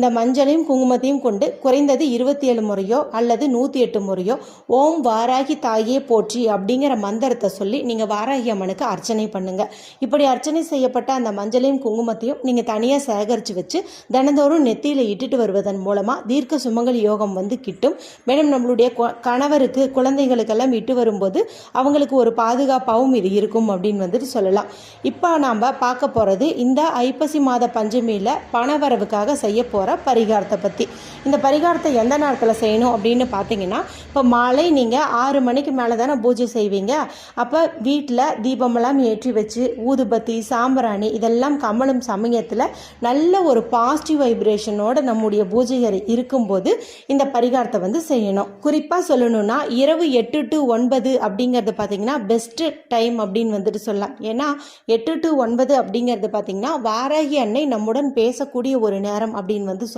இந்த மஞ்சளையும் குங்குமத்தையும் கொண்டு குறைந்தது 27 முறையோ அல்லது 108 முறையோ ஓம் வாராகி தாயே போற்றி அப்படிங்கிற மந்திரத்தை சொல்லி நீங்கள் வாராகி அம்மனுக்கு அர்ச்சனை பண்ணுங்க. இப்படி அர்ச்சனை செய்யப்பட்ட அந்த மஞ்சளையும் குங்குமத்தையும் நீங்கள் தனியாக சேகரித்து வச்சு தினந்தோறும் நெத்தியில் இட்டுட்டு வருவதன் மூலமாக தீர்க்க சுமங்கலி யோகம் கிட்டும். மேலும் நம்மளுடைய கணவருக்கு குழந்தைகளுக்கெல்லாம் இட்டு வரும்போது அவங்களுக்கு ஒரு பாதுகாப்பாகவும் இது இருக்கும் அப்படின்னு சொல்லலாம். இப்போ நாம் பார்க்க போகிறது இந்த ஐப்பசி மாத பஞ்சமியில் பணவரவுக்காக செய்ய போகிற பரிகாரத்தை பற்றி. இந்த பரிகாரத்தை எந்த நாட்களில் செய்யணும் அப்படின்னு பார்த்தீங்கன்னா, இப்போ மாலை நீங்கள் 6 மணிக்கு மேலே தானே பூஜை செய்வீங்க. அப்போ வீட்டில் தீபமெல்லாம் ஏற்றி வச்சு ஊதுபத்தி சாம்பிராணி இதெல்லாம் கமலும் சமயத்தில் நல்ல ஒரு பாசிட்டிவ் வைப்ரேஷனோட நம்முடைய பூஜை அறை இருக்கும்போது இந்த பரிகாரத்தை செய்யணும். குறிப்பாக சொல்லணும்னா இரவு 8 to 9 அப்படிங்கிறது பார்த்தீங்கன்னா பெஸ்ட்டு டைம் அப்படின்னு சொல்லலாம். ஏன்னா 8 to 9 அப்படிங்கிறது பார்த்தீங்கன்னா வாராகி அன்னை நம்முடன் பேசக்கூடிய ஒரு நேரம் அப்படின்னு